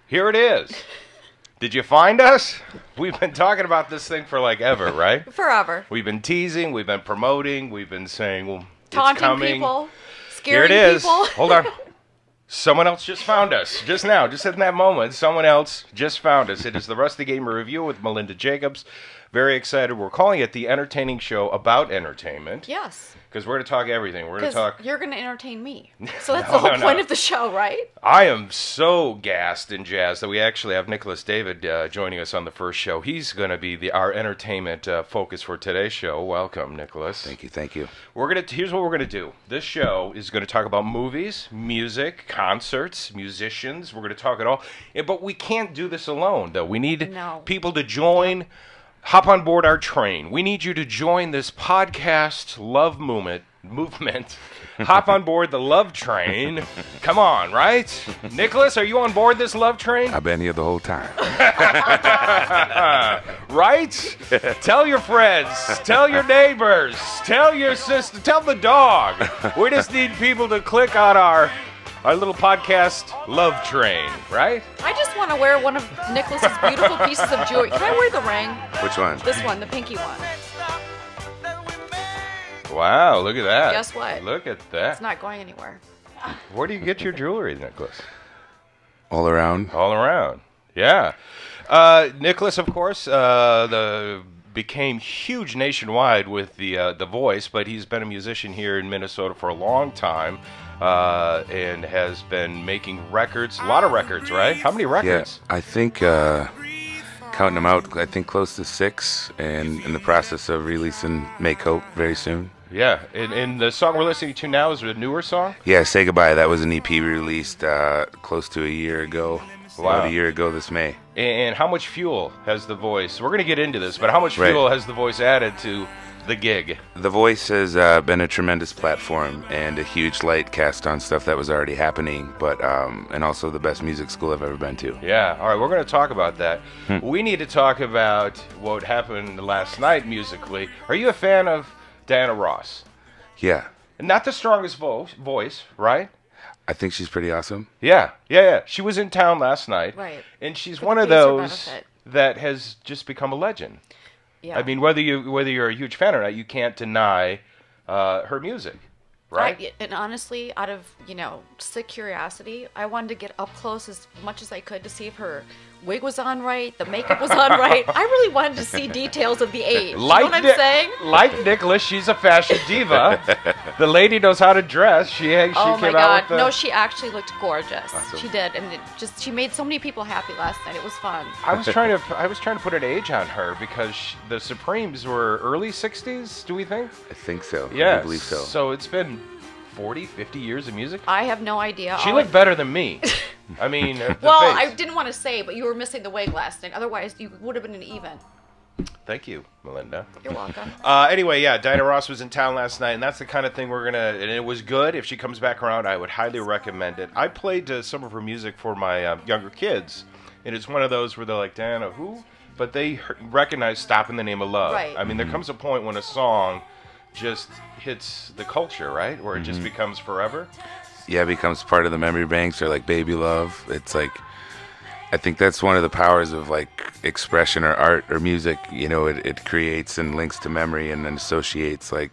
Here it is. Did you find us? We've been talking about this thing for like ever, right? Forever. We've been teasing, we've been promoting, we've been saying, well, taunting it's coming. People, Here scaring it is. people. Hold on. Someone else just found us. Just now, just in that moment, someone else just found us. It is the Rusty Gatenby Review with Melinda Jacobs. Very excited. We're calling it the entertaining show about entertainment. Yes. Because we're going to talk everything. We're going to talk... you're going to entertain me. So that's the whole point of the show, right? I am so gassed and jazzed that we actually have Nicholas David joining us on the first show. He's going to be our entertainment focus for today's show. Welcome, Nicholas. Thank you, thank you. Here's what we're going to do. This show is going to talk about movies, music, concerts, musicians. We're going to talk it all. But we can't do this alone, though. We need people to join... Hop on board our train. We need you to join this podcast love movement. Hop on board the love train. Come on, right? Nicholas, are you on board this love train? I've been here the whole time. Right? Tell your friends. Tell your neighbors. Tell your sister. Tell the dog. We just need people to click on our little podcast love train, right? I just want to wear one of Nicholas's beautiful pieces of jewelry. Can I wear the ring? Which one? This one, the pinky one. Wow, look at that. Guess what? Look at that. It's not going anywhere. Where do you get your jewelry, Nicholas? All around. All around. Yeah. Nicholas, of course, became huge nationwide with the Voice, but he's been a musician here in Minnesota for a long time. And has been making records, a lot of records, right? How many records? Yeah, I think, counting them out, I think close to 6, and in the process of releasing Make Hope very soon. Yeah, and the song we're listening to now is a newer song? Yeah, Say Goodbye. That was an EP released close to a year ago. Wow. About a year ago this May. And how much fuel has the Voice? We're going to get into this, but how much fuel has the Voice added to the gig? The Voice has been a tremendous platform and a huge light cast on stuff that was already happening, but and also the best music school I've ever been to. Yeah, all right, we're going to talk about that. We need to talk about what happened last night musically. Are you a fan of Diana Ross? Yeah. Not the strongest voice, right? I think she's pretty awesome. Yeah. She was in town last night. Right. And she's one of those that has just become a legend. Yeah. I mean, whether you're a huge fan or not, you can't deny her music, right? And honestly, out of sick curiosity, I wanted to get up close as much as I could to see if her wig was on right, the makeup was on right. I really wanted to see details of the age. Like, you know what I'm saying? Like Nicholas, she's a fashion diva. The lady knows how to dress. She came my out God! with the... No, she actually looked gorgeous. Awesome. She did, and she made so many people happy last night. It was fun. I was trying to put an age on her because the Supremes were early 60s. Do we think? I think so. Yeah, I believe so. So it's been 40, 50 years of music. I have no idea. She looked better than me. I mean, well, face. I didn't want to say, but you were missing the wig last night. Otherwise, you would have been an even. Thank you, Melinda. You're welcome. Anyway, yeah, Diana Ross was in town last night, and that's the kind of thing and it was good. If she comes back around, I would highly recommend it. I played some of her music for my younger kids, and it's one of those where they're like, Diana, who? But they recognize Stop in the Name of Love. Right. I mean, there comes a point when a song just hits the culture, right? Where it just becomes forever. Yeah, it becomes part of the memory banks, or like Baby Love. It's like, I think that's one of the powers of like expression or art or music. It creates and links to memory and then associates, like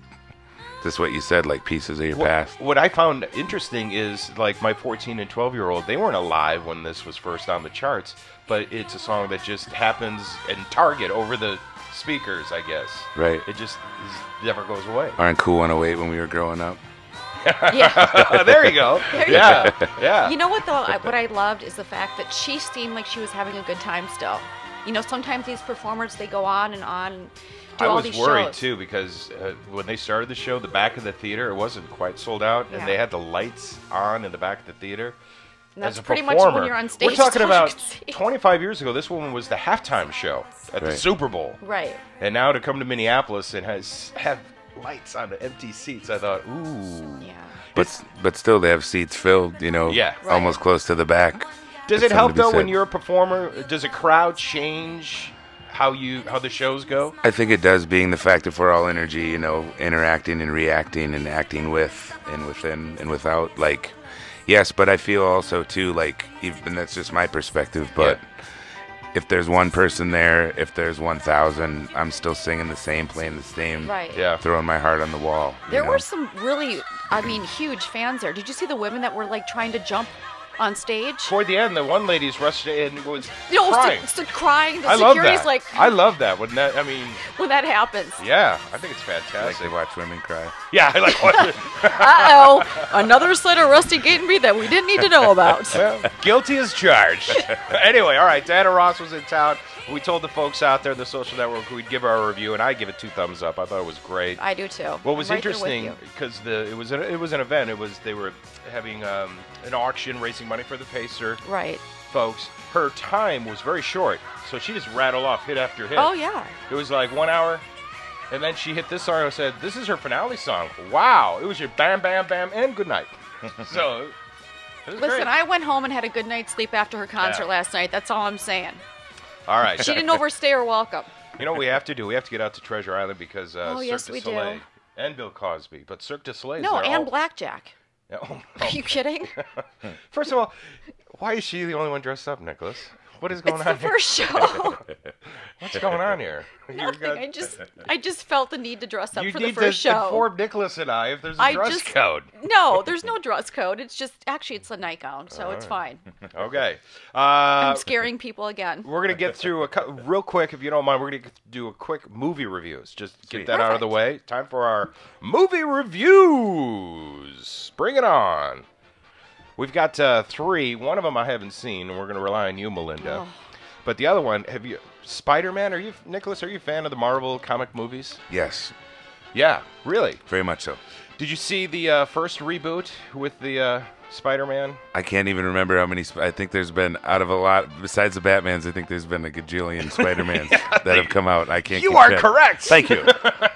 just what you said, like pieces of your past. What I found interesting is like my 14 and 12-year-old, they weren't alive when this was first on the charts, but it's a song that just happens in Target over the speakers, I guess. Right. It just never goes away. Aren't Cool 108 when we were growing up? Yeah. There you go. Yeah. You know what, though? What I loved is the fact that she seemed like she was having a good time still. Sometimes these performers, they go on and on and do all these shows. I was worried, too, because when they started the show, the back of the theater, it wasn't quite sold out, and they had the lights on in the back of the theater. And that's as a pretty performer, much when you're on stage. We're talking about 25 years ago. This woman was the halftime show at the Super Bowl. Right. And now to come to Minneapolis and have lights on the empty seats, I thought, ooh. Yeah. But still, they have seats filled, almost close to the back. Does it help, though, when you're a performer? Does a crowd change how the shows go? I think it does, being the fact that we're all energy, interacting and reacting and acting with and within and without. Like, Yes, but I feel also too like, even that's just my perspective, but if there's one person there, if there's 1,000, I'm still singing the same, playing the same, throwing my heart on the wall. There were some really, huge fans there. Did you see the women that were like trying to jump on stage? Toward the end, the one lady's rushed in and was crying. Crying. The I love security's that. like, I love that. When that happens. Yeah, I think it's fantastic. I like to watch women cry. Yeah, I like watching. Uh-oh, another side of Rusty Gatenby that we didn't need to know about. Well, guilty as charged. Anyway, all right, Diana Ross was in town. We told the folks out there, the social network, we'd give our review, and I give it 2 thumbs up. I thought it was great. I do too. What was interesting, because it was an event. They were having an auction, raising money for the Pacer. Right. Folks, her time was very short, so she just rattled off hit after hit. Oh yeah. It was like 1 hour, and then she hit this song and said, "This is her finale song." Wow! It was your bam, bam, bam, and good night. So. Listen, great. I went home and had a good night's sleep after her concert last night. That's all I'm saying. All right. She didn't overstay her welcome. You know what we have to do? We have to get out to Treasure Island because yes, Cirque we du Soleil do. and Bill Cosby. But Cirque du Soleil. No, and Blackjack. Oh, Are you kidding? First of all, why is she the only one dressed up, Nicholas? What is going it's on the first show. What's going on here? Nothing. I just felt the need to dress up for the need first to show. inform Nicholas and I if there's a dress code. No, there's no dress code. It's just, actually, it's a nightgown, so it's fine. Okay. I'm scaring people again. We're going to get through real quick, if you don't mind, we're going to do a quick movie reviews. Just get that out of the way. Time for our movie reviews. Bring it on. We've got 3. One of them I haven't seen, and we're going to rely on you, Melinda. Oh. But the other one, Spider-Man, Nicholas, are you a fan of the Marvel comic movies? Yes. Yeah, really? Very much so. Did you see the first reboot with the Spider-Man? I can't even remember how many. I think there's been, out of a lot, besides the Batmans, I think there's been a gajillion Spider-Mans that have come out. I can't. You are correct. Thank you.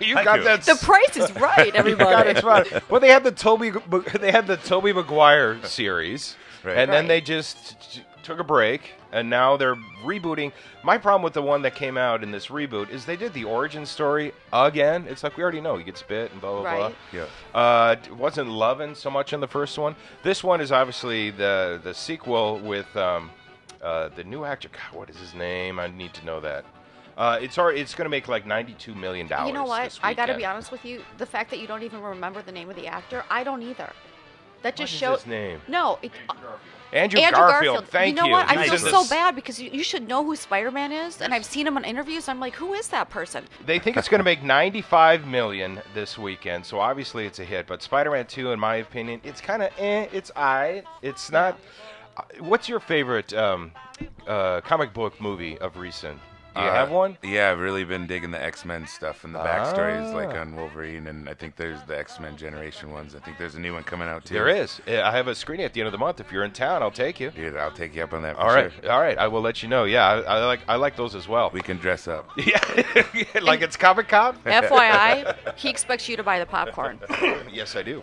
You got that. The price is right, everybody. You got it spot. Well, they had the Tobey Maguire series, and then they just took a break, and now they're rebooting. My problem with the one that came out in this reboot is they did the origin story again. It's like we already know he gets bit and blah, blah, blah. Yeah. Wasn't loving so much in the first one. This one is obviously the sequel with the new actor. God, what is his name? I need to know that. It's going to make like $92 million. You know what? This I got to weekend. be honest with you. The fact that you don't even remember the name of the actor, I don't either. That just What shows. is his name? No. Andrew Garfield. Thank you. You know what? I feel Jesus. so bad because you should know who Spider-Man is, and I've seen him in interviews. I'm like, who is that person? They think it's going to make $95 million this weekend, so obviously it's a hit. But Spider-Man 2, in my opinion, it's kind of It's It's not. What's your favorite comic book movie of recent? Do you have one? Yeah, I've really been digging the X-Men stuff and the backstories, like on Wolverine, and I think there's the X-Men Generation ones. I think there's a new one coming out too. There is. I have a screening at the end of the month. If you're in town, I'll take you. Dude, I'll take you up on that. All right, all right. I will let you know. Yeah, I like those as well. We can dress up. Yeah, like it's Comic-Con. FYI, he expects you to buy the popcorn. Yes, I do.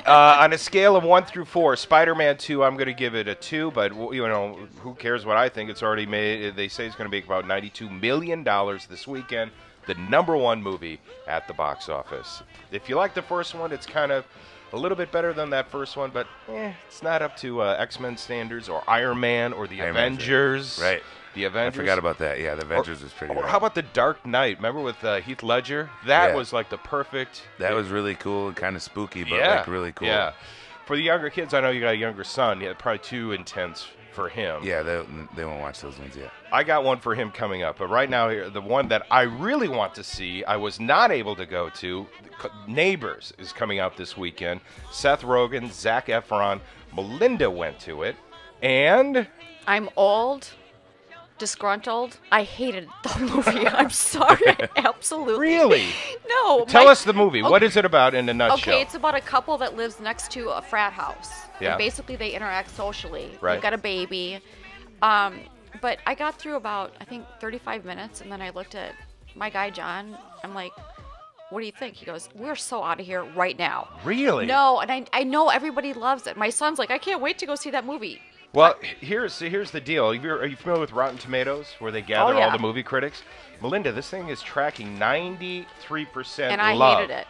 On a scale of 1 through 4, Spider-Man 2, I'm going to give it a 2. But who cares what I think? It's already made. They say it's going to make about $92 million this weekend. The #1 movie at the box office. If you like the first one, it's kind of a little bit better than that first one, but it's not up to X-Men standards or Iron Man or the Avengers. Right. The Avengers. I forgot about that. Yeah, the Avengers was pretty. Or how about the Dark Knight? Remember with Heath Ledger? That was like the perfect. That was really cool and kind of spooky, but like really cool. Yeah. For the younger kids, I know you got a younger son. Yeah, probably too intense for him. Yeah, they won't watch those ones yet. I got one for him coming up, but right now, the one that I really want to see, I was not able to go to. Neighbors is coming out this weekend. Seth Rogen, Zac Efron, Melinda went to it, and I'm old, disgruntled. I hated the movie. I'm sorry, absolutely. Really? No. Tell us the movie. Okay. What is it about in a nutshell? Okay, it's about a couple that lives next to a frat house. Yeah. And basically, they interact socially. Right. They've got a baby. But I got through about, I think, 35 minutes, and then I looked at my guy, John. I'm like, what do you think? He goes, we're so out of here right now. Really? No, and I know everybody loves it. My son's like, I can't wait to go see that movie. Well, here's the deal. Are you familiar with Rotten Tomatoes, where they gather all the movie critics? Melinda, this thing is tracking 93% and I love. hated it.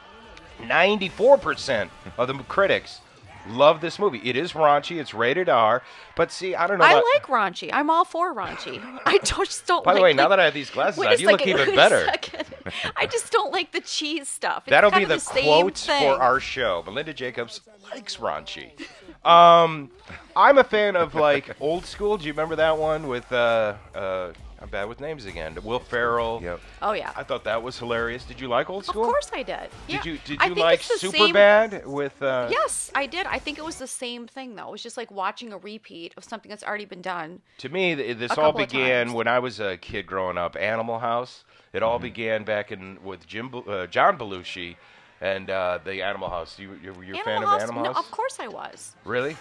94% of the critics love this movie. It is raunchy. It's rated R. But see, I don't know. I like raunchy. I'm all for raunchy. I just don't. By the way, now that I have these glasses on, you look even better. I just don't like the cheese stuff. It's That'll be the quote for our show. Melinda Jacobs likes raunchy. I'm a fan of like old school. Do you remember that one with I'm bad with names again. Will Ferrell. Yep. Oh yeah. I thought that was hilarious. Did you like old school? Of course I did. Yeah. Did you like Superbad with? Yes, I did. I think it was the same thing though. It was just like watching a repeat of something that's already been done. To me, this all began when I was a kid growing up. Animal House. It all began back with John Belushi. And the Animal House. You're a fan of Animal House? No, of course I was. Really?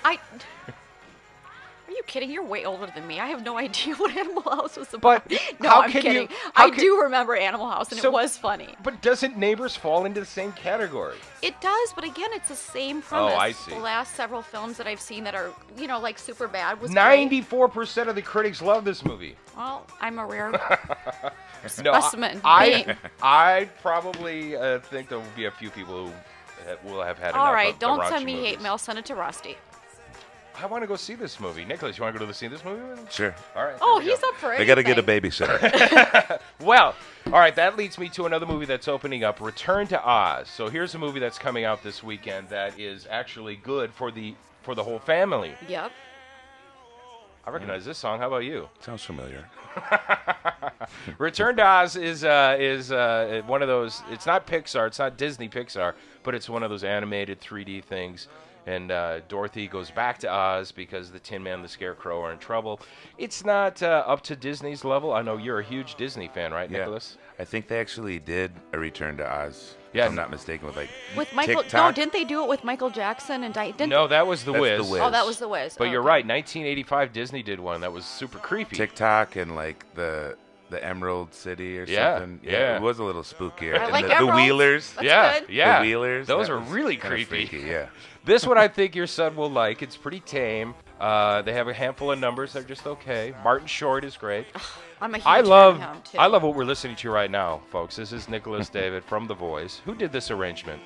Are you kidding? You're way older than me. I have no idea what Animal House was about. But no, I'm kidding. I do remember Animal House, and it was funny. But doesn't Neighbors fall into the same category? It does, but again, it's the same premise. Oh, I see. The last several films that I've seen that are, like Superbad was 94% of the critics love this movie. Well, I'm a rare No, specimen. I probably think there will be a few people who will have had enough. All right, of don't the send me movies. hate mail. Send it to Rusty. I want to go see this movie. Nicholas, you want to go see this movie with him? Sure. All right. Oh, he's up for it. They got to get a babysitter. Well, all right, that leads me to another movie that's opening up, Return to Oz. So here's a movie that's coming out this weekend that is actually good for the whole family. Yep. I recognize this song. How about you? Sounds familiar. Return to Oz is one of those. It's not Pixar. It's not Disney Pixar, but it's one of those animated 3D things. And Dorothy goes back to Oz because the Tin Man and the Scarecrow are in trouble. It's not up to Disney's level. I know you're a huge Disney fan, right, Nicholas? I think they actually did a Return to Oz. Yeah. If I'm not mistaken, with Michael. TikTok. No, didn't they do it with Michael Jackson and No, that was The Wiz. The Wiz. Oh, that was The Wiz. But you're right. 1985, Disney did one that was super creepy. TikTok and like the Emerald City or Yeah, something. yeah. It was a little spookier. I And like the Emeralds. Wheelers. That's good. Yeah. The Wheelers. Those that are was really kinda creepy. freaky, yeah. This one I think your son will like. It's pretty tame. They have a handful of numbers that are just okay. Martin Short is great. I'm a huge I fan love of him, too. I love what we're listening to right now, folks. This is Nicholas David from The Voice. Who did this arrangement?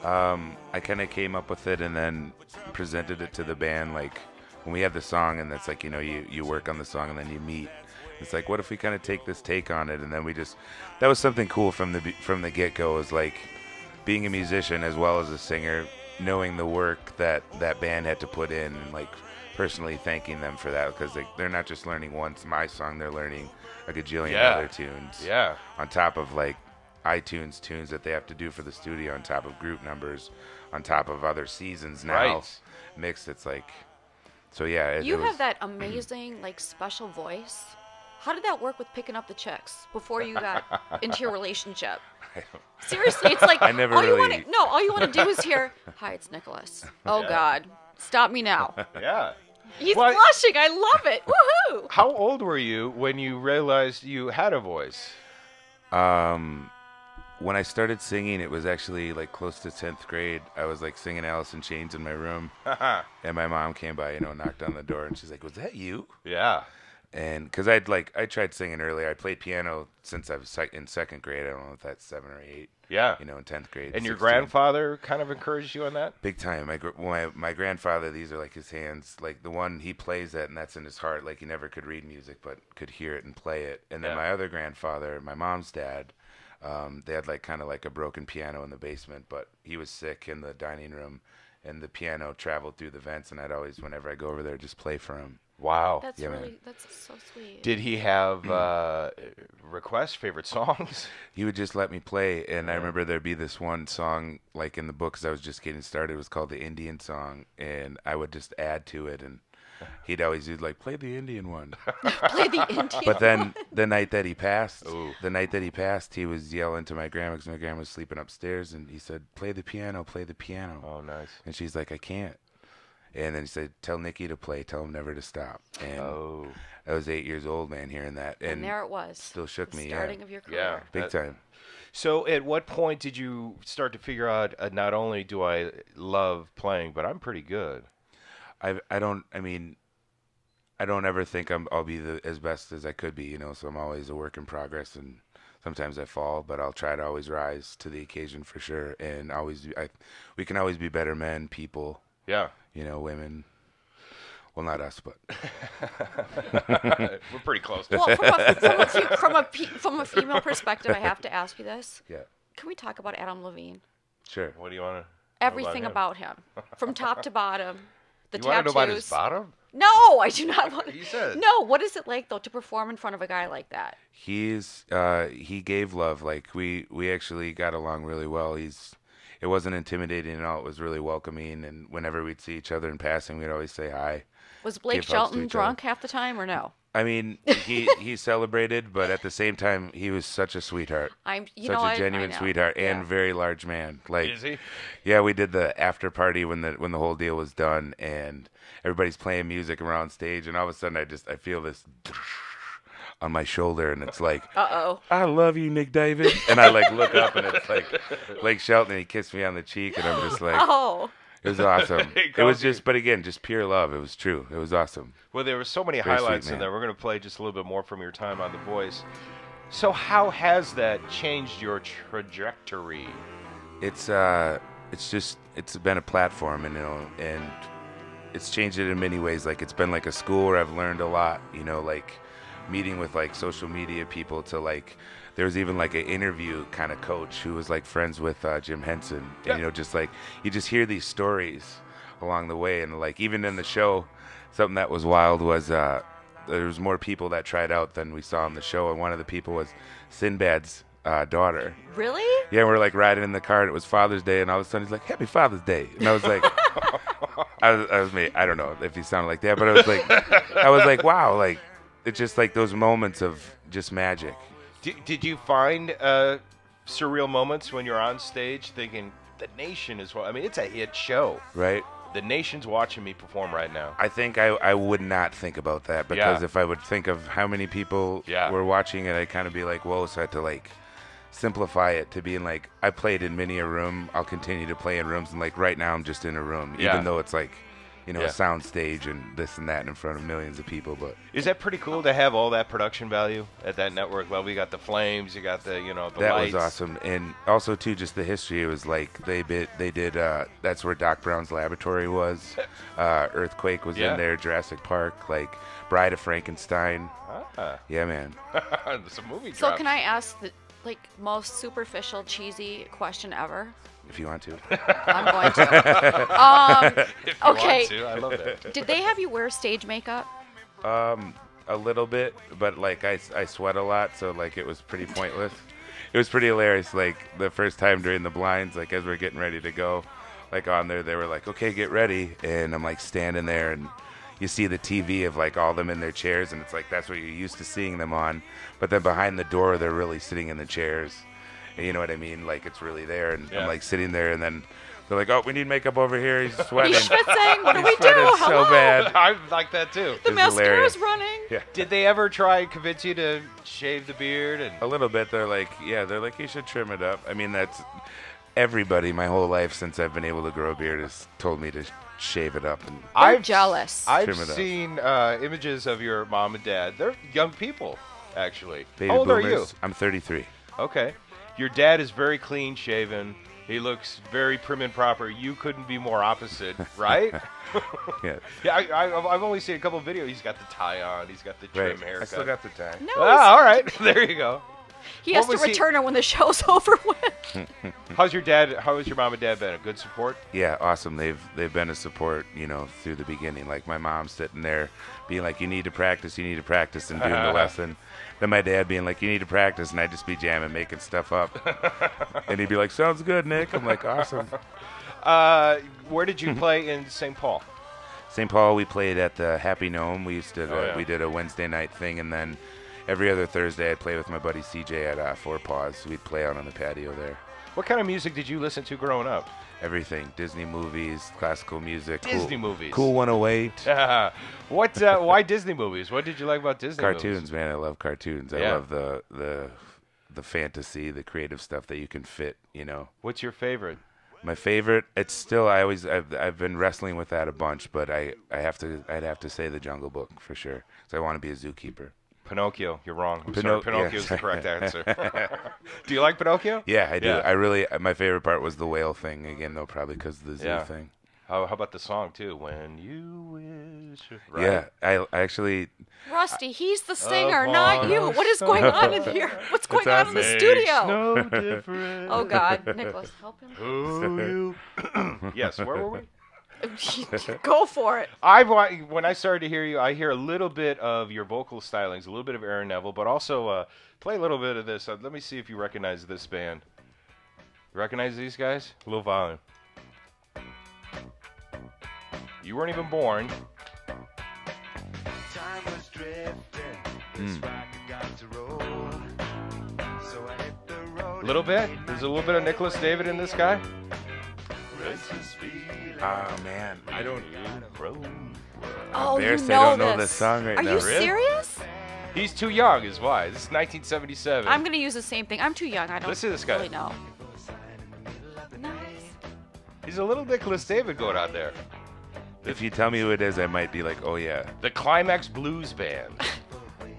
I kind of came up with it and then presented it to the band. Like when we have the song and that's like, you work on the song and then you meet. It's like, what if we kind of take this take on it? And then that was something cool from the get-go, was like being a musician as well as a singer, knowing the work that band had to put in, and like personally thanking them for that, because they're not just learning my song, they're learning a gajillion other tunes. Yeah. On top of like iTunes tunes that they have to do for the studio, on top of group numbers, on top of other seasons now mixed. It's like, so yeah. You have that amazing like special voice. How did that work with picking up the chicks before you got into your relationship? Seriously, it's like I never all really. all you want to do is hear, "Hi, it's Nicholas." Oh God, stop me now. Yeah. He's blushing. I love it. Woohoo! How old were you when you realized you had a voice? When I started singing, it was actually like close to 10th grade. I was like singing Alice in Chains in my room, and my mom came by, knocked on the door, and she's like, "Was that you?" Yeah. And because I tried singing earlier. I played piano since I was in second grade. I don't know if that's 7 or 8. Yeah. In 10th grade. And your 16. grandfather kind of encouraged you on that? Big time. My grandfather, these are like his hands. Like the one he plays at, and that's in his heart. Like he never could read music, but could hear it and play it. And then my other grandfather, my mom's dad, they had like kind of like a broken piano in the basement, but he was sick in the dining room, and the piano traveled through the vents, and I'd always, whenever I go over there, just play for him. Wow. That's that's so sweet. Did he have requests, favorite songs? He would just let me play, and I remember there'd be this one song, like in the book, because I was just getting started. It was called the Indian Song, and I would just add to it, and he'd always do like, play the Indian one. Play the Indian. But then the night that he passed, he was yelling to my grandma, because my grandma was sleeping upstairs, and he said, play the piano, play the piano. Oh, nice. And she's like, I can't. And then he said, tell Nikki to play, tell him never to stop. And I was 8 years old, man, hearing that. And there it was. Still shook me, starting of your career. Yeah. Big time. So at what point did you start to figure out, not only do I love playing, but I'm pretty good? I don't ever think I'll be as best as I could be, so I'm always a work in progress, and sometimes I fall, but I'll try to always rise to the occasion for sure. And we can always be better men, people. Yeah. You know, women. Well, not us, but we're pretty close. Well, from a female perspective, I have to ask you this. Yeah. Can we talk about Adam Levine? Sure. What do you want to? Everything about him, from top to bottom. The you tattoos. Want to know about his bottom? No, I do not want. You said. No. What is it like though to perform in front of a guy like that? He gave love. Like we actually got along really well. It wasn't intimidating at all. It was really welcoming. And whenever we'd see each other in passing, we'd always say hi. Was Blake Shelton drunk half the time or no? I mean, he celebrated, but at the same time, he was such a sweetheart. Such a genuine sweetheart and very large man. Like, is he? Yeah, we did the after party when the whole deal was done, and everybody's playing music around stage, and all of a sudden I feel this on my shoulder, and it's like, I love you, Nick David, and I like look up, and it's like Blake Shelton, and he kissed me on the cheek, and I'm just like, It was awesome. It was just, but again, just pure love. It was true. It was awesome. Well, there were so many highlights in there. We're going to play just a little bit more from your time on The Voice. So how has that changed your trajectory? It's been a platform, and it's changed it in many ways. Like, it's been like a school where I've learned a lot, like meeting with like social media people to like, there was even like an interview kind of coach who was like friends with Jim Henson. And, just like, you just hear these stories along the way. And like, even in the show, something that was wild was there was more people that tried out than we saw on the show. And one of the people was Sinbad's daughter. Really? Yeah, we're like riding in the car and it was Father's Day. And all of a sudden he's like, Happy Father's Day. And I was like, I was me. I don't know if he sounded like that, but I was like, wow, like, it's just like those moments of just magic. Did you find surreal moments when you're on stage thinking, the nation is, I mean, it's a hit show. Right. The nation's watching me perform right now. I think I would not think about that because if I would think of how many people were watching it, I'd kind of be like, whoa, so I had to like simplify it to being like, I played in many a room. I'll continue to play in rooms. And like right now I'm just in a room, even though it's like, a sound stage and this and that in front of millions of people. But is that pretty cool to have all that production value at that network level? You got the flames, you got the, the that lights. was awesome. And also too, just the history. It was like they did that's where Doc Brown's laboratory was. Earthquake was in there, Jurassic Park, like Bride of Frankenstein. Yeah, man. It's a movie. So can I ask the most superficial, cheesy question ever? If you want to. I'm going to. If you want to, I love that. Did they have you wear stage makeup? A little bit, but like I sweat a lot, so like it was pretty pointless. It was pretty hilarious. Like the first time during the blinds, like as we're getting ready to go, like on there, they were like, "Okay, get ready," and I'm like standing there, and you see the TV of like all them in their chairs, and it's like that's what you're used to seeing them on. But then behind the door, they're really sitting in the chairs. You know what I mean? Like, it's really there, and I'm, like, sitting there, and then they're like, oh, we need makeup over here. He's sweating. He's schwitzing. What do we do? Hello? So bad. I like that, too. The mascara's running. Yeah. Did they ever try and convince you to shave the beard? And a little bit. They're like, you should trim it up. I mean, that's everybody my whole life since I've been able to grow a beard has told me to shave it up. And I'm jealous. I've seen images of your mom and dad. They're young people, actually. Baby How old boomers. are you? I'm 33. Okay. Your dad is very clean shaven. He looks very prim and proper. You couldn't be more opposite, right? Yeah. I've only seen a couple of videos. He's got the tie on. He's got the trim haircut. I still got the tie. No. All right. There you go. He has to return it when the show's over with. How's your dad? How has your mom and dad been? A good support? Yeah, awesome. They've been a support, through the beginning. Like my mom sitting there being like, you need to practice, and doing the lesson. Then my dad being like, you need to practice, and I'd just be jamming, making stuff up. And he'd be like, sounds good, Nick. I'm like, awesome. Where did you play in St. Paul? St. Paul, we played at the Happy Gnome. We did a Wednesday night thing, and then every other Thursday I'd play with my buddy CJ at Four Paws. We'd play out on the patio there. What kind of music did you listen to growing up? Everything. Disney movies, classical music. Disney movies. Cool 108. Why Disney movies? What did you like about Disney movies? Cartoons, man. I love cartoons. I love the fantasy, the creative stuff that you can fit, What's your favorite? My favorite, it's still, I've been wrestling with that a bunch, but I'd have to say The Jungle Book for sure. So I want to be a zookeeper. Pinocchio, you're wrong. Pinocchio's the correct answer. Do you like Pinocchio? Yeah, I do. Yeah. My favorite part was the whale thing again, though, probably because of the zoo thing. How about the song too? When you wish. Right? Yeah, I actually. Rusty, he's the singer, not you. What is going on in here? What's going on in the Makes studio? no difference. Oh God, Nicholas, help him. Who you? Yes. Where were we? Go for it. When I started to hear you, I hear a little bit of your vocal stylings, a little bit of Aaron Neville, but also play a little bit of this. Let me see if you recognize this band. Recognize these guys? A little volume. You weren't even born. Time was drifting. This rocket got to roll. So I hit the road. A little bit. There's a little bit of Nicholas David in this guy. Oh man, I don't. Oh, you embarrassed know I don't know this this song right Are now. you Really? serious? He's too young, is why. This is 1977. I'm gonna use the same thing. I'm too young. I don't Listen to this guy. really know. Nice. He's a little Nicholas David going on there. If you tell me who it is, I might be like, oh yeah, The Climax Blues Band.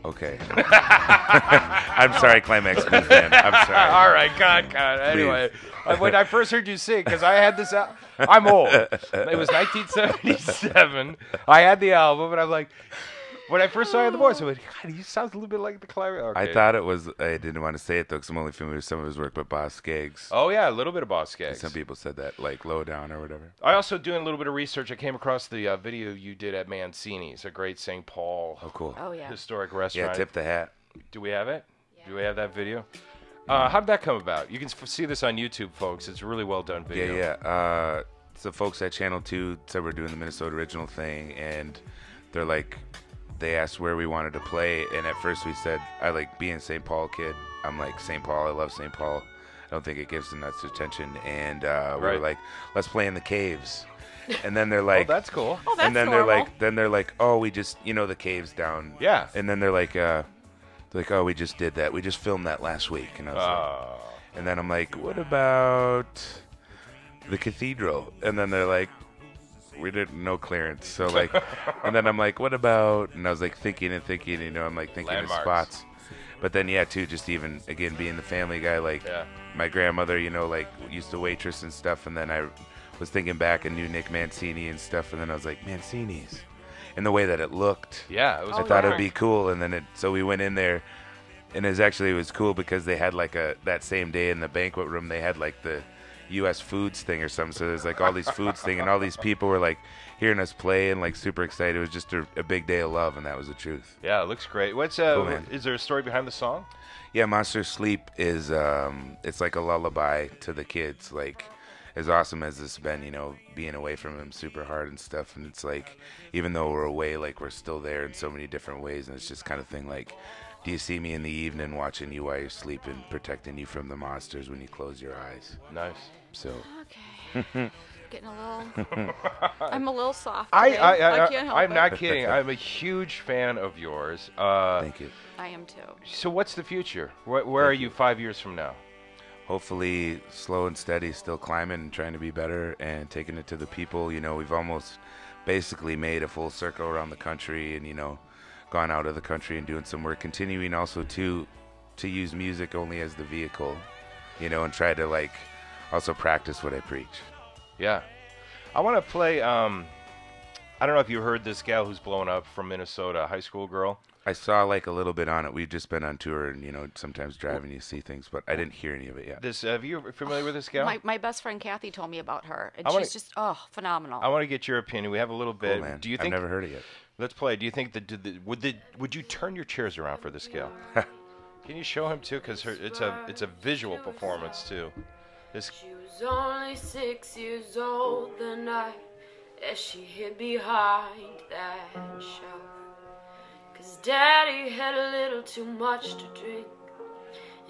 okay. I'm sorry, Climax Blues Band. I'm sorry. All right, God. Anyway, when I first heard you sing, because I had this out, I'm old. It was 1977. I had the album, and I'm like, when I first saw the voice, I went, God, he sounds a little bit like the Climax. Okay. I thought it was. I didn't want to say it though, because I'm only familiar with some of his work, but Boss Skaggs. Oh yeah, a little bit of Boss Skaggs. Some people said that, like Low Down or whatever. I also doing a little bit of research. I came across the video you did at Mancini's, a great St. Paul Oh, cool. Oh yeah. historic restaurant. Yeah, tip the hat. Do we have it? Yeah. Do we have that video? How did that come about? You can see this on YouTube, folks. It's a really well done video. Yeah. So folks at Channel 2 said we're doing the Minnesota Original thing, and they're like, they asked where we wanted to play, and at first we said, I like being a St. Paul kid. I'm like, St. Paul, I love St. Paul. I don't think it gives them that attention. And we were Right. like, let's play in the caves. And then they're like, Oh, that's cool. Oh, that's and then normal. they're like, oh, we just, the caves down. Yeah. And then they're like, oh, we just did that. We just filmed that last week. And I was like, and then I'm like, what about the cathedral? And then they're like, we didn't know clearance. So like, and then I'm like, what about? And I was like thinking, I'm like thinking of Landmarks. spots. But then yeah, too, just even again being the family guy, like my grandmother, like used to waitress and stuff. And then I was thinking back and knew Nick Mancini and stuff. And then I was like, Mancini's, and the way that it looked. Yeah, it was. I thought it'd be cool, and then so we went in there, and it was cool because they had like that same day in the banquet room they had like the U.S. foods thing or something. So there's like all these foods thing, and all these people were like hearing us play and like super excited. It was just a big day of love, and that was the truth. Yeah, it looks great. What's man. is there a story behind the song? Yeah, Monster Sleep is it's like a lullaby to the kids. Like as awesome as this has been, being away from him super hard and stuff. And it's like even though we're away, like we're still there in so many different ways. And it's just kind of thing like, do you see me in the evening watching you while you're sleeping, protecting you from the monsters when you close your eyes? Nice. So Okay. Getting a little. I'm a little soft. Today. I can't help I'm it. not kidding. I'm a huge fan of yours. thank you. I am too. So what's the future? Where are you 5 years from now? Hopefully slow and steady, still climbing and trying to be better and taking it to the people. We've almost basically made a full circle around the country and, gone out of the country and doing some work. Continuing also to use music only as the vehicle, and try to like also practice what I preach. Yeah. I want to play, I don't know if you heard this gal who's blowing up from Minnesota, a high school girl. I saw like a little bit on it. We've just been on tour and, sometimes driving you see things, but I didn't hear any of it yet. Have you familiar with this gal? My best friend Kathy told me about her, and wanna- she's just phenomenal. I want to get your opinion. We have a little bit. Cool, man. Do you think? I've never heard it yet. Let's play. Do you think would you turn your chairs around for this gal? Can you show him too? Because it's a visual performance too. This. She was only 6 years old the night as she hid behind that shelf. 'Cause Daddy had a little too much to drink,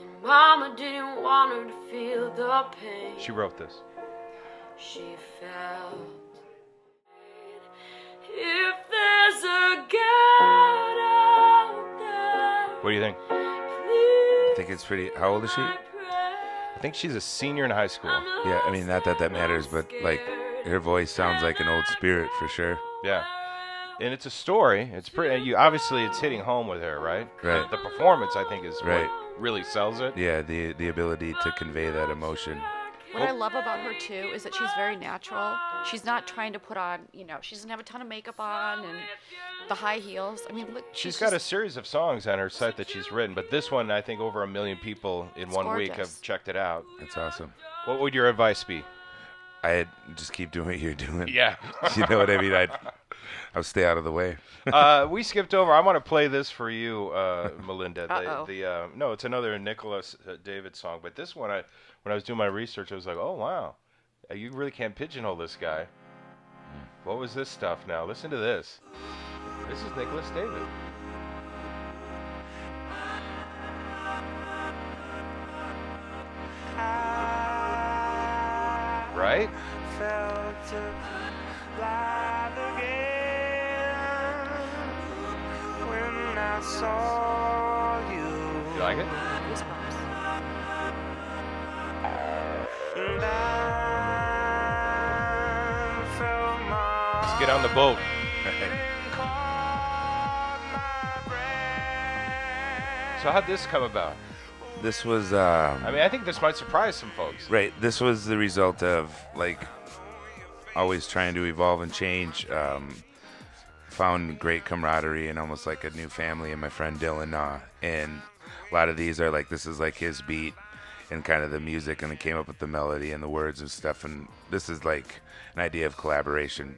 and Mama didn't want her to feel the pain. She wrote this. She felt, if there's a God out there, What do you think? I think it's pretty. How old is she? I think she's a senior in high school. Yeah, I mean, not that matters, but like her voice sounds like an old spirit for sure. Yeah. And it's a story. It's pretty. Obviously, it's hitting home with her, right? Right. The performance, I think, is Right. what really sells it. Yeah, the ability to convey that emotion. What I love about her, too, is that she's very natural. She's not trying to put on, she doesn't have a ton of makeup on and the high heels. I mean, look. She's got a series of songs on her site that she's written, but this one, I think over 1 million people in 1 week have checked it out. That's awesome. What would your advice be? I'd just keep doing what you're doing. Yeah. You know what I mean? I'll stay out of the way. We skipped over. I want to play this for you, Melinda. No, it's another Nicholas David song, but this one, when I was doing my research, I was like, oh, wow. You really can't pigeonhole this guy. What was this stuff now? Listen to this. This is Nicholas David. Right? You like it? Goosebumps. Let's get on the boat. So how'd this come about? This was... I think this might surprise some folks. Right. This was the result of, always trying to evolve and change. Found great camaraderie and almost like a new family in my friend Dylan. And a lot of these are this is his beat and kind of the music, and it came up with the melody and the words and stuff. And this is an idea of collaboration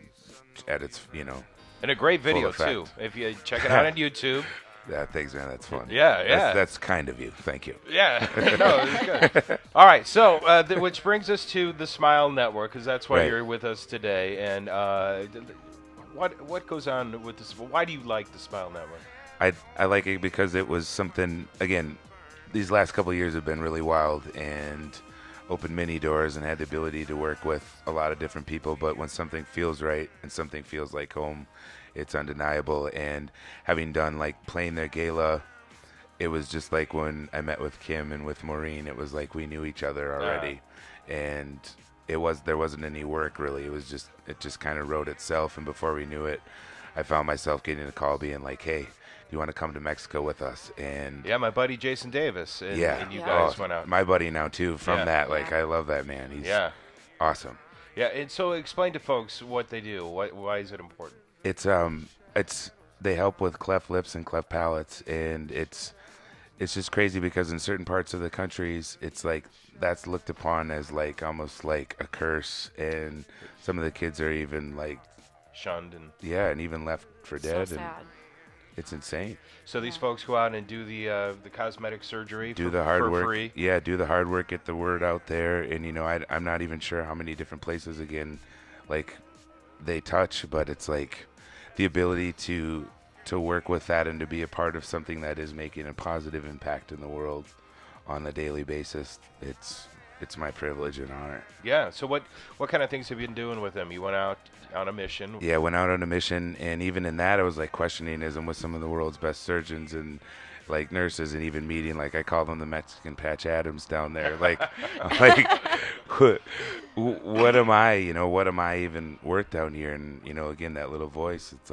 at its, And a great video, too. If you check it out on YouTube. Yeah, thanks, man. That's fun. Yeah. That's kind of you. Thank you. Yeah. No, it's good. All right. So, which brings us to the Smile Network, because that's why you're with us today. And what goes on with this? Why do you like the Smile Network? I like it because it was something, again, these last couple of years have been really wild and opened many doors and had the ability to work with a lot of different people. But when something feels right and something feels like home, it's undeniable. And having done playing their gala, it was just when I met with Kim and with Maureen, it was we knew each other already. And there wasn't any work really. It just kind of wrote itself. And before we knew it, I found myself getting a call being hey, do you want to come to Mexico with us? And my buddy Jason Davis. And you guys went out. My buddy now too from that. I love that man. He's awesome. Yeah. And so explain to folks what they do. Why is it important? It's they help with cleft lips and cleft palates, and it's just crazy because in certain parts of the countries it's that's looked upon as almost like a curse, and some of the kids are even shunned and and even left for dead. So sad. And it's insane. So these folks go out and do the cosmetic surgery, do the hard work, free. Yeah, do the hard work, get the word out there, and I'm not even sure how many different places again they touch, but it's the ability to work with that and to be a part of something that is making a positive impact in the world on a daily basis. It's my privilege and honor. Yeah. So what kind of things have you been doing with them? You went out on a mission. Yeah, went out on a mission, and even in that, I was questioning I'm with some of the world's best surgeons and nurses, and even meeting I call them the Mexican Patch Adams down there. What am I? What am I even worth down here? And again, that little voice. It's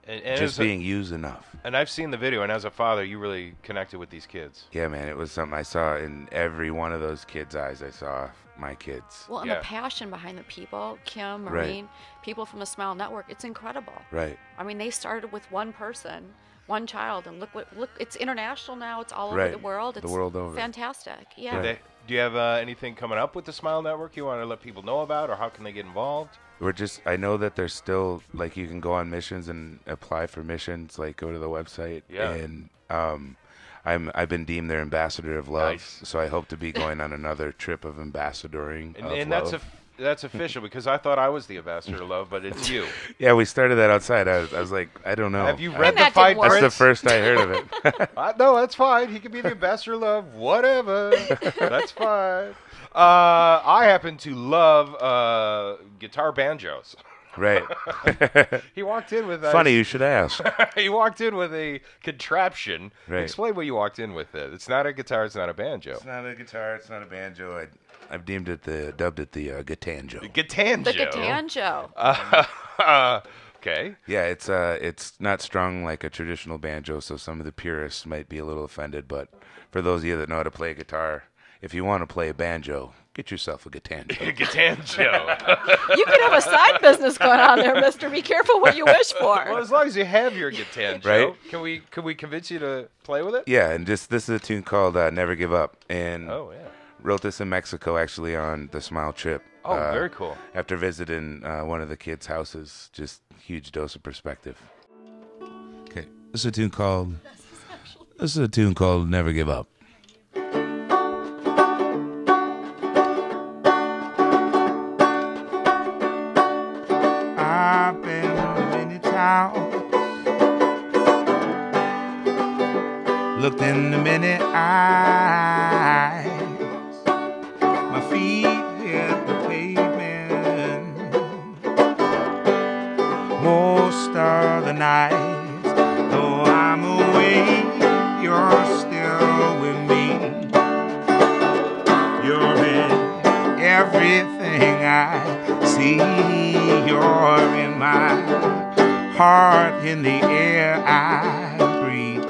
and just being used enough. And I've seen the video, and as a father, you really connected with these kids. Yeah, man, it was something I saw in every one of those kids' eyes. I saw my kids. Well, and the passion behind the people, Kim, Maureen, people from the Smile Network, it's incredible. Right. I mean, they started with one person, one child, and look, it's international now. It's all over the world. It's the world over. Fantastic. Yeah. Right. Do you have anything coming up with the Smile Network you want to let people know about, or how can they get involved? I know that there's still, you can go on missions and apply for missions, go to the website. Yeah. And I've been deemed their ambassador of love. Nice. So I hope to be going on another trip of ambassadoring of love. That's official, because I thought I was the ambassador of love, but it's you. Yeah, we started that outside. I was I don't know. Have you read the Fine Print? That's the first I heard of it. No, that's fine. He can be the ambassador of love. Whatever. That's fine. I happen to love guitar banjos. Right. He walked in with Funny you should ask. He walked in with a contraption. Right. Explain what you walked in with. It's not a guitar. It's not a banjo. It's not a guitar. It's not a banjo. I've dubbed it the Gatanjo. Gatanjo. The Gatanjo. Okay. Yeah, it's not strung like a traditional banjo, so some of the purists might be a little offended. But for those of you that know how to play guitar, if you want to play a banjo, get yourself a Gatenby. Gatenjo. You could have a side business going on there, mister. Be careful what you wish for. Well, as long as you have your Gatenjo, Right? Can we convince you to play with it? Yeah, and this is a tune called Never Give Up. And wrote this in Mexico, actually, on the Smile trip. Oh, very cool. After visiting one of the kids' houses, just huge dose of perspective. Okay, this is a tune called Never Give Up. I've been to many towns, looked in the many eyes, my feet hit the pavement most of the nights. Though I'm away, you're still with me. You're in everything I see. You're in my heart, in the air I breathe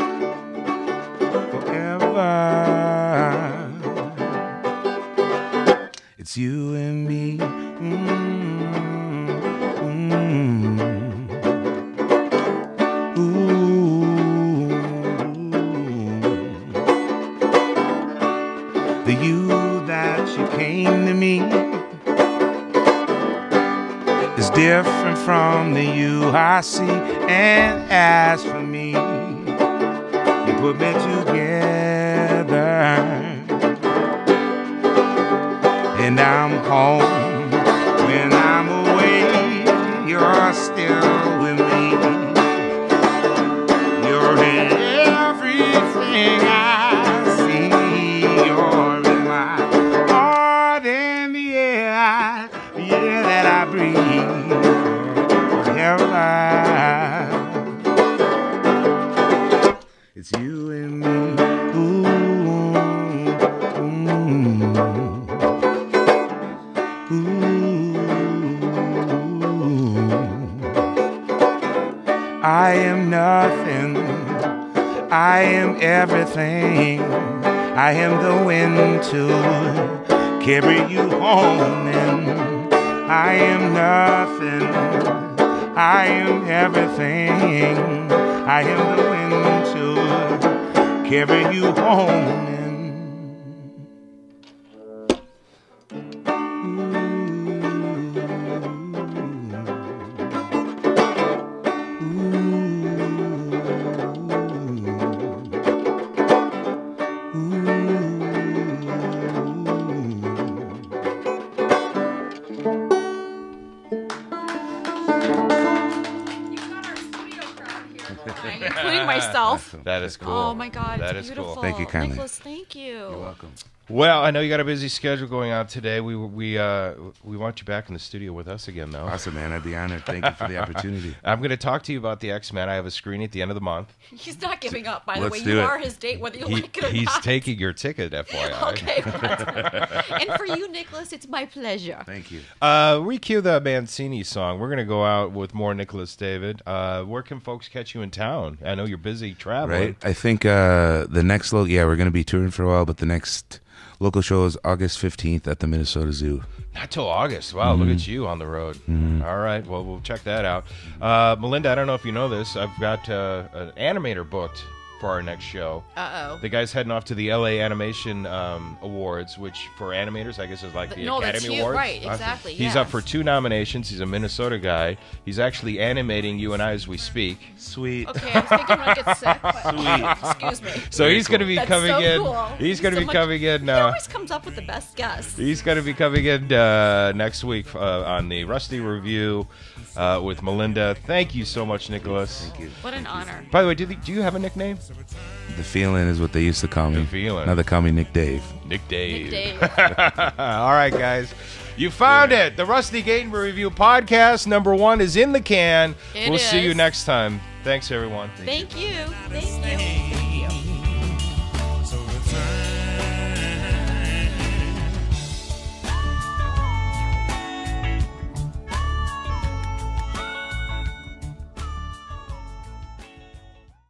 forever. It's you and me. The you that you came to me is different from the you I see. And as for me, you put me together, and I'm home. When I'm away, you're still with me. You're in everything I see. You're in my heart and the air that I breathe forever. It's you and me. I am nothing, I am everything. I am the wind to carry you home, and I am nothing, I am everything. I am the wind to carry you home. Including myself. That is cool. Oh my God, that it's is beautiful. cool. Thank you kindly. Nicholas, thank you. You're welcome. Well, I know you got a busy schedule going on today. We want you back in the studio with us again, though. Awesome, man. I'd be honored. Thank you for the opportunity. I'm going to talk to you about the X-Men. I have a screening at the end of the month. He's not giving up, by the way. Let's do You it. are his date, whether you like it or He's not. taking your ticket, FYI. Okay. And for you, Nicholas, it's my pleasure. Thank you. Recue the Mancini song. We're going to go out with more Nicholas David. Where can folks catch you in town? I know you're busy traveling. Right. I think the next we're going to be touring for a while, but the next local show is August 15th at the Minnesota Zoo. Not till August. Wow, look at you on the road. All right, well, we'll check that out. Melinda, I don't know if you know this. I've got an animator booked for our next show. Uh-oh. The guy's heading off to the LA Animation Awards, which for animators, I guess, is like the that's Academy huge, Awards. right, exactly. He's up for 2 nominations. He's a Minnesota guy. He's actually animating you and I as we speak. Sweet. Okay, I was thinking when I get sick, but excuse me. So he's going to be That's coming so in. cool. He's going to be coming in. He always comes up with the best guests. He's going to be coming in next week on the Rusty Review with Melinda. Thank you so much, Nicholas. Thank you. What an honor. By the way, do you have a nickname? The Feeling is what they used to call me. The Feeling. Now they call me Nick Dave. Nick Dave. Nick Dave. All right, guys. You found it. The Rusty Gatenby Review podcast #1 is in the can. It We'll see you is. next time. Thanks, everyone. Thank you. Thank you.